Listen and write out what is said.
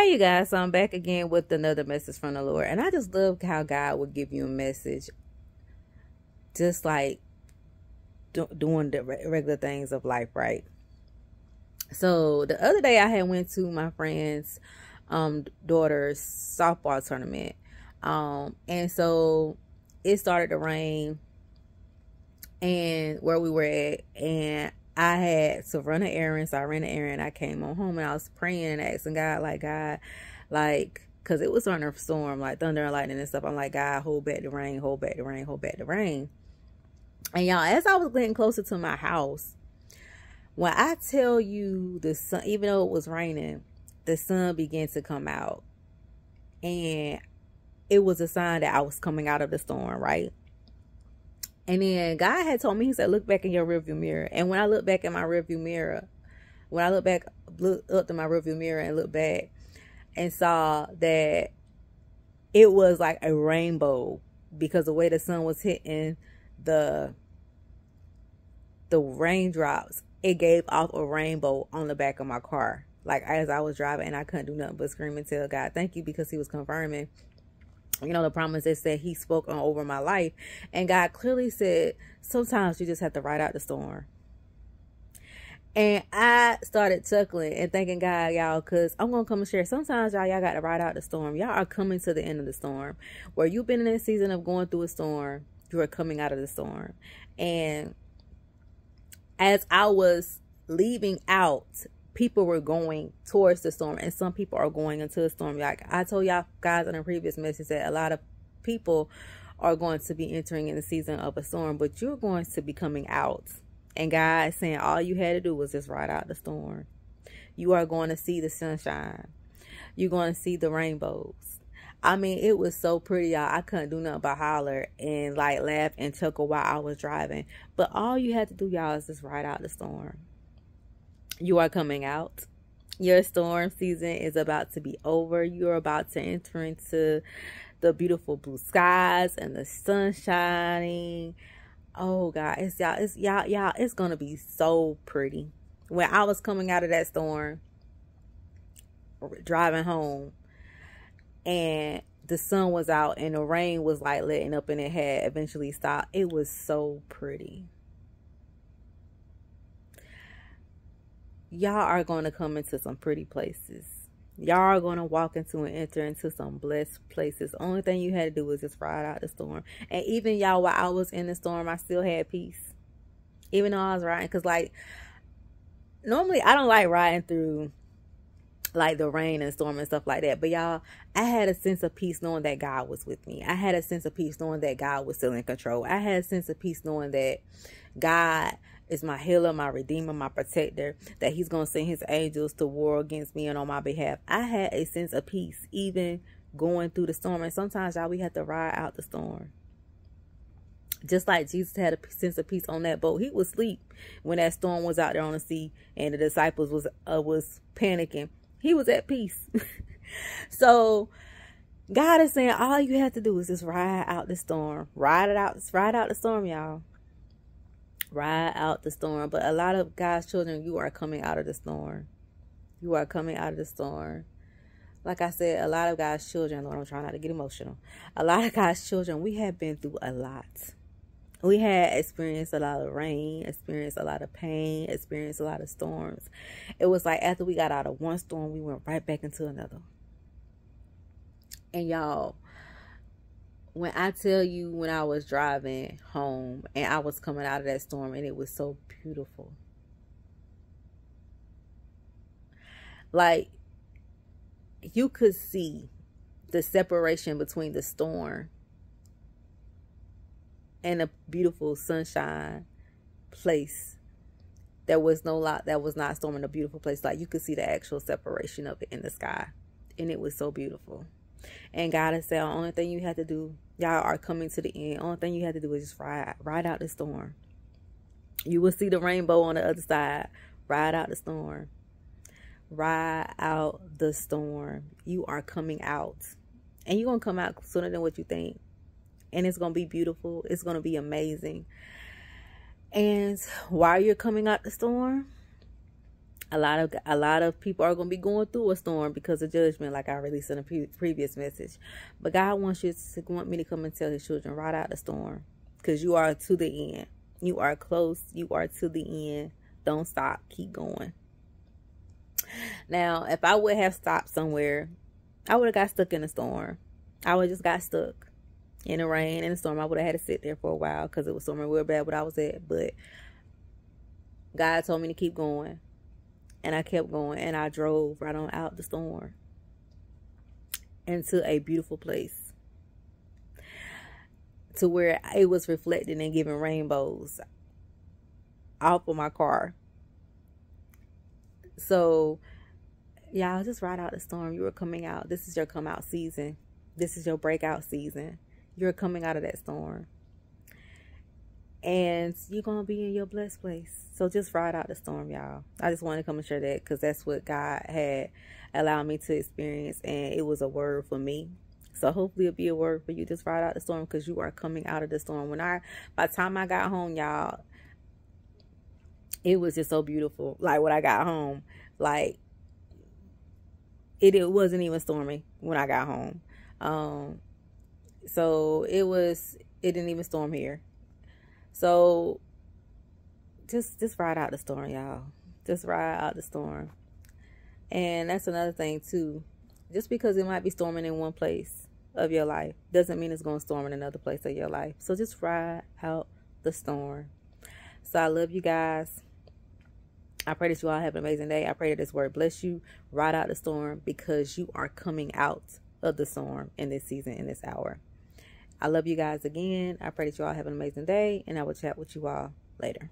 Hey you guys, so I'm back again with another message from the Lord. And I just love how God would give you a message just like doing the regular things of life, right? So the other day I had went to my friend's daughter's softball tournament. And so it started to rain and where we were at, and I had to run an errand. So I ran an errand. I came on home and I was praying and asking God, because it was starting to storm, like thunder and lightning and stuff. I'm like, God, hold back the rain, hold back the rain, hold back the rain. And y'all, as I was getting closer to my house, when I tell you the sun, even though it was raining, the sun began to come out. And it was a sign that I was coming out of the storm, right? And then God had told me, he said, look back in your rearview mirror. And when I look back in my rearview mirror, looked up in my rearview mirror and looked back and saw that it was like a rainbow, because the way the sun was hitting the raindrops, it gave off a rainbow on the back of my car. Like as I was driving, and I couldn't do nothing but scream and tell God, thank you, because he was confirming, you know, the promises that he spoke on over my life. And God clearly said, sometimes you just have to ride out the storm. And I started chuckling and thanking God, y'all, because I'm going to come and share. Sometimes, y'all got to ride out the storm. Y'all are coming to the end of the storm. Where you've been in a season of going through a storm, you are coming out of the storm. And as I was leaving out, people were going towards the storm, and some people are going into the storm. Like I told y'all guys in a previous message that a lot of people are going to be entering in the season of a storm, but you're going to be coming out. And God is saying all you had to do was just ride out the storm. You are going to see the sunshine. You're going to see the rainbows. I mean, it was so pretty, y'all. I couldn't do nothing but holler and like laugh and chuckle while I was driving. But all you had to do, y'all, is just ride out the storm. You are coming out. Your storm season is about to be over. You're about to enter into the beautiful blue skies and the sun shining. Oh God, it's gonna be so pretty. When I was coming out of that storm, driving home, and the sun was out and the rain was like letting up and it had eventually stopped, it was so pretty. Y'all are going to come into some pretty places. Y'all are going to walk into and enter into some blessed places. Only thing you had to do was just ride out the storm. And even y'all, while I was in the storm, I still had peace. Even though I was riding. Because like, normally I don't like riding through like the rain and storm and stuff like that. But y'all, I had a sense of peace knowing that God was with me. I had a sense of peace knowing that God was still in control. I had a sense of peace knowing that God is my healer, my redeemer, my protector, that he's going to send his angels to war against me and on my behalf. I had a sense of peace even going through the storm. And sometimes, y'all, we have to ride out the storm. Just like Jesus had a sense of peace on that boat. He was asleep when that storm was out there on the sea and the disciples was panicking. He was at peace. So God is saying all you have to do is just ride out the storm. Ride out the storm, y'all. Ride out the storm. But a lot of God's children, you are coming out of the storm. You are coming out of the storm. Like I said, a lot of God's children, Lord, I'm trying not to get emotional. A lot of God's children, we have been through a lot. We had experienced a lot of rain, experienced a lot of pain, experienced a lot of storms. It was like after we got out of one storm, we went right back into another. And y'all, when I tell you, when I was driving home and I was coming out of that storm and it was so beautiful. Like, you could see the separation between the storm and a beautiful sunshine place. There was no lot that was not storming, a beautiful place. Like, you could see the actual separation of it in the sky. And it was so beautiful. And God has said, the only thing you have to do, y'all are coming to the end. Only thing you have to do is just ride out the storm. You will see the rainbow on the other side. Ride out the storm. Ride out the storm. You are coming out. And you're going to come out sooner than what you think. And it's going to be beautiful. It's going to be amazing. And while you're coming out the storm, A lot of people are going to be going through a storm because of judgment, like I released in a previous message. But God want me to come and tell his children, ride out the storm, because you are to the end. You are close. You are to the end. Don't stop. Keep going. Now, if I would have stopped somewhere, I would have got stuck in the storm. I would have just got stuck in the rain and the storm. I would have had to sit there for a while because it was storming real bad where I was at. But God told me to keep going. And I kept going. And I drove right on out the storm into a beautiful place, to where it was reflecting and giving rainbows off of my car. So, y'all, just ride out the storm. You are coming out. This is your come out season. This is your breakout season. You're coming out of that storm. And you're going to be in your blessed place. So just ride out the storm, y'all. I just wanted to come and share that because that's what God had allowed me to experience. And it was a word for me. So hopefully it'll be a word for you. Just ride out the storm because you are coming out of the storm. By the time I got home, y'all, it was just so beautiful. Like when I got home, like it wasn't even stormy when I got home. So it didn't even storm here. So just ride out the storm, y'all. Just ride out the storm. And that's another thing too. Just because it might be storming in one place of your life doesn't mean it's going to storm in another place of your life. So just ride out the storm. So I love you guys. I pray that you all have an amazing day. I pray that this word bless you. Ride out the storm because you are coming out of the storm in this season, in this hour. I love you guys again. I pray that you all have an amazing day, and I will chat with you all later.